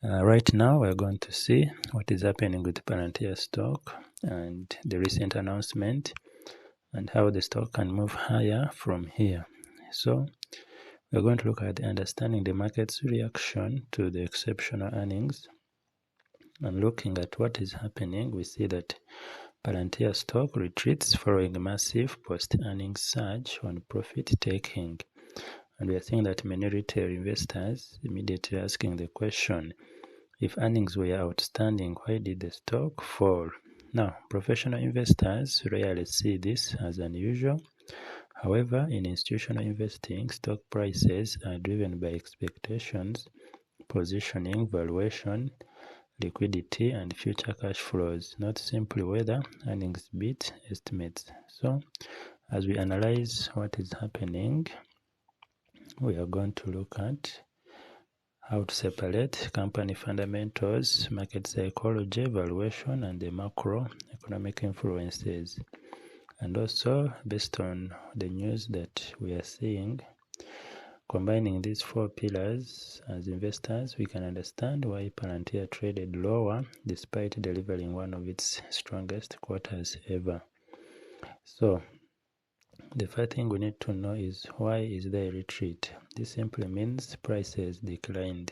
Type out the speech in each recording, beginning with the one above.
Right now, we're going to see what is happening with Palantir stock and the recent announcement and how the stock can move higher from here. So, we're going to look at understanding the market's reaction to the exceptional earnings. And looking at what is happening, we see that Palantir stock retreats following a massive post-earnings surge on profit-taking. And we are seeing that many retail investors immediately asking the question, if earnings were outstanding, why did the stock fall? Now, professional investors rarely see this as unusual. However, in institutional investing, stock prices are driven by expectations, positioning, valuation, liquidity, and future cash flows, not simply whether earnings beat estimates. So, as we analyze what is happening, we are going to look at how to separate company fundamentals, market psychology, valuation, and the macroeconomic influences. And also, based on the news that we are seeing, combining these four pillars as investors, we can understand why Palantir traded lower despite delivering one of its strongest quarters ever. So, the first thing we need to know is, why is there a retreat? This simply means prices declined.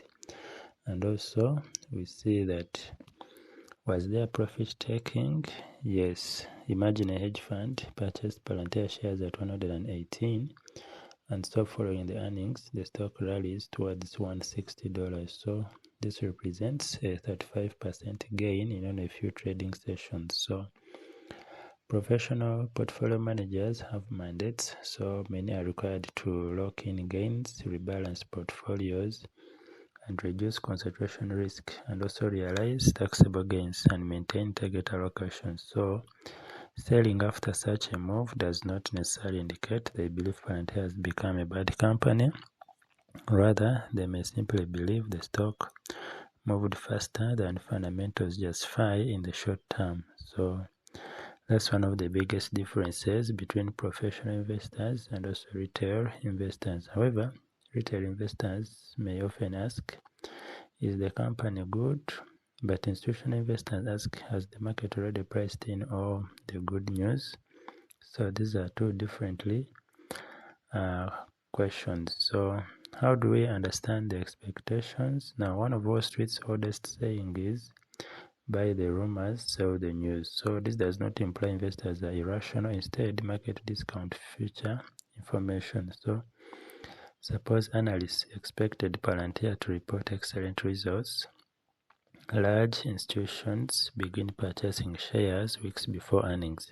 And also, we see that, was there profit taking? Yes. Imagine a hedge fund purchased Palantir shares at 118, and so following the earnings, the stock rallies towards $160. So this represents a 35% gain in only a few trading sessions. So professional portfolio managers have mandates, so many are required to lock in gains, rebalance portfolios, and reduce concentration risk, and also realize taxable gains and maintain target allocations. So selling after such a move does not necessarily indicate they believe Palantir has become a bad company. Rather, they may simply believe the stock moved faster than fundamentals justify in the short term. So that's one of the biggest differences between professional investors and also retail investors. However, retail investors may often ask, is the company good? But institutional investors ask, has the market already priced in all the good news? So these are two differently questions. So how do we understand the expectations? Now, one of Wall Street's oldest saying is, buy the rumors, sell the news. So this does not imply investors are irrational. Instead, market discount future information. So suppose analysts expected Palantir to report excellent results. Large institutions begin purchasing shares weeks before earnings.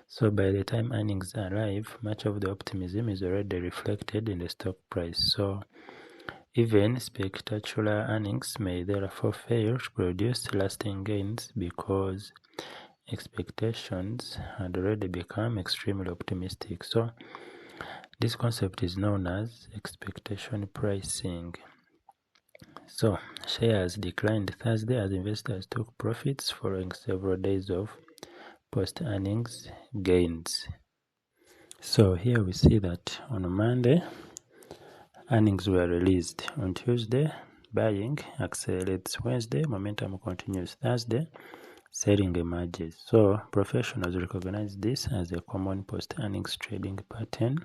So by the time earnings arrive, much of the optimism is already reflected in the stock price. So even spectacular earnings may therefore fail to produce lasting gains because expectations had already become extremely optimistic. So this concept is known as expectation pricing. So shares declined Thursday as investors took profits following several days of post-earnings gains. So here we see that on Monday, earnings were released. On Tuesday, buying accelerates. Wednesday, momentum continues. Thursday, selling emerges. So professionals recognize this as a common post-earnings trading pattern.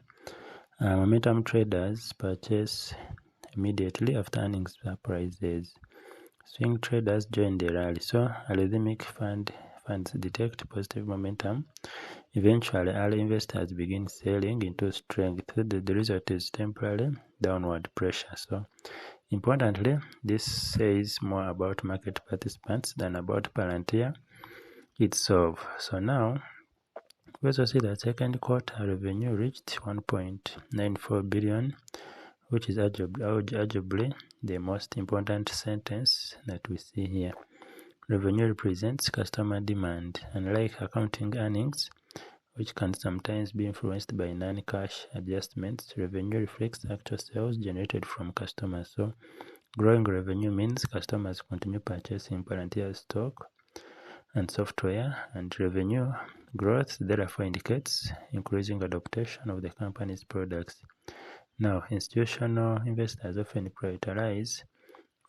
Momentum traders purchase immediately after earnings surprises. Swing traders join the rally. So algorithmic funds detect positive momentum. Eventually, early investors begin selling into strength. The result is temporary downward pressure. So importantly, this says more about market participants than about Palantir itself. So now, we also see that second quarter revenue reached 1.94 billion, which is arguably the most important sentence that we see here. Revenue represents customer demand. Unlike accounting earnings, which can sometimes be influenced by non-cash adjustments, revenue reflects actual sales generated from customers. So growing revenue means customers continue purchasing Palantir stock and software, and revenue growth therefore indicates increasing adoption of the company's products. Now, institutional investors often prioritize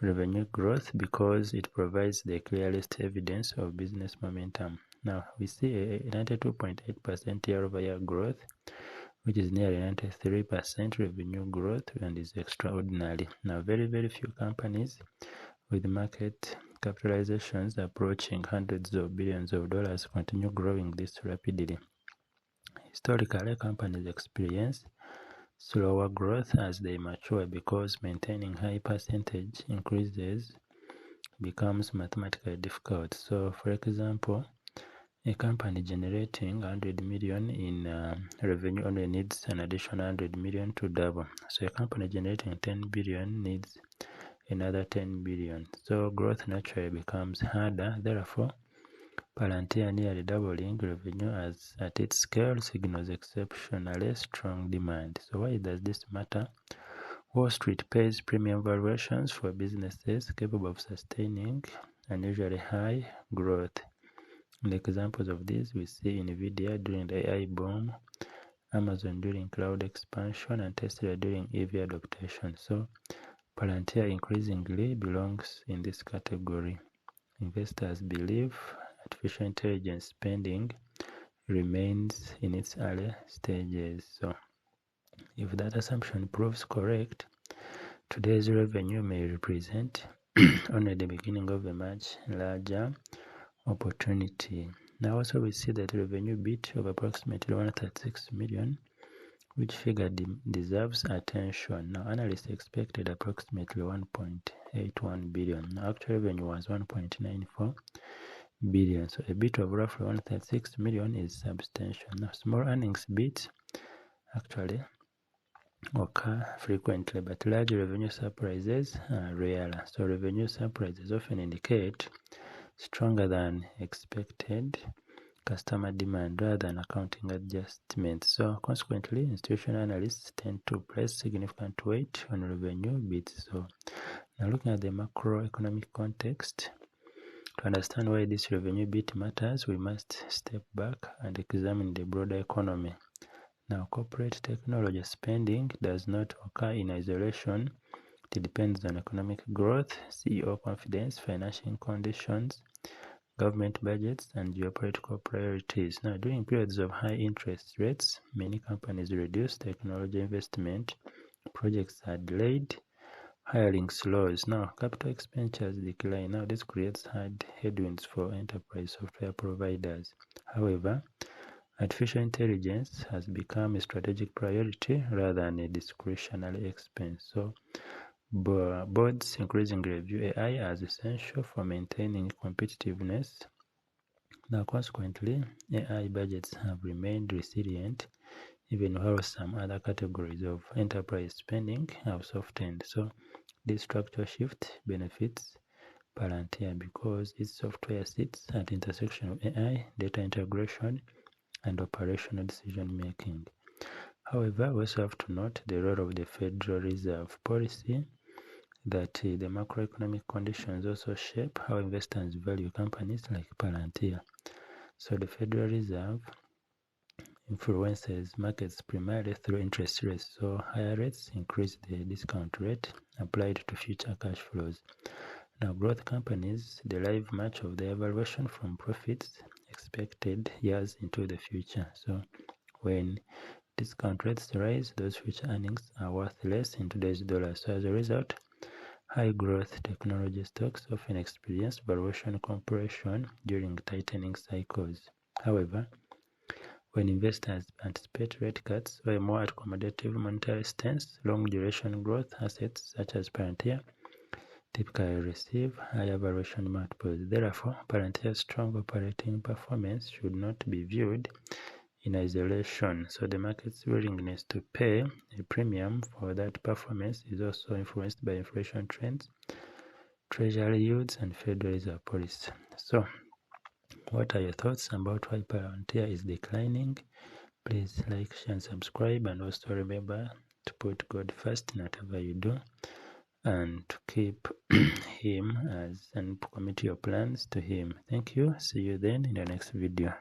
revenue growth because it provides the clearest evidence of business momentum. Now we see a 92.8% year-over-year growth, which is nearly 93% revenue growth, and is extraordinary. Now very few companies with market capitalizations approaching hundreds of billions of dollars continue growing this rapidly. Historically, companies experience slower growth as they mature because maintaining high percentage increases becomes mathematically difficult. So, for example, a company generating 100 million in revenue only needs an additional 100 million to double. So, a company generating 10 billion needs another 10 billion. So, growth naturally becomes harder. Therefore, Palantir nearly doubling revenue at its scale signals exceptionally strong demand. So why does this matter? Wall Street pays premium valuations for businesses capable of sustaining unusually high growth. And examples of this we see NVIDIA during the AI boom, Amazon during cloud expansion, and Tesla during EV adoption. So Palantir increasingly belongs in this category. Investors believe artificial intelligence spending remains in its early stages. So if that assumption proves correct, today's revenue may represent only the beginning of a much larger opportunity. Now also we see that revenue beat of approximately 136 million, which figure deserves attention. Now analysts expected approximately 1.81 billion. Now actual revenue was 1.94 billion. So a beat of roughly 136 million is substantial. Now small earnings beats actually occur frequently, but large revenue surprises are rarer. So revenue surprises often indicate stronger than expected customer demand rather than accounting adjustments. So consequently, institutional analysts tend to place significant weight on revenue beats. So now looking at the macroeconomic context, to understand why this revenue beat matters, we must step back and examine the broader economy. Now, corporate technology spending does not occur in isolation. It depends on economic growth, CEO confidence, financial conditions, government budgets, and geopolitical priorities. Now, during periods of high interest rates, many companies reduce technology investment, projects are delayed, hiring slows. Now, capital expenditures decline. Now, this creates hard headwinds for enterprise software providers. However, artificial intelligence has become a strategic priority rather than a discretionary expense. So, boards increasingly view AI as essential for maintaining competitiveness. Now, consequently, AI budgets have remained resilient even while some other categories of enterprise spending have softened. So, this structural shift benefits Palantir because its software sits at the intersection of AI, data integration, and operational decision making. However, we also have to note the role of the Federal Reserve policy, that the macroeconomic conditions also shape how investors value companies like Palantir. So the Federal Reserve influences markets primarily through interest rates. So higher rates increase the discount rate applied to future cash flows. Now, growth companies derive much of their valuation from profits expected years into the future. So when discount rates rise, those future earnings are worth less in today's dollars. So as a result, high growth technology stocks often experience valuation compression during tightening cycles. However, when investors anticipate rate cuts or a more accommodative monetary stance, long duration growth assets such as Palantir typically receive higher valuation multiples. Therefore, Palantir's strong operating performance should not be viewed in isolation. So the market's willingness to pay a premium for that performance is also influenced by inflation trends, treasury yields, and Federal Reserve policy. So what are your thoughts about why Palantir is declining? Please like, share, and subscribe, and also remember to put God first in whatever you do, and to keep him as and commit your plans to him. Thank you. See you then in the next video.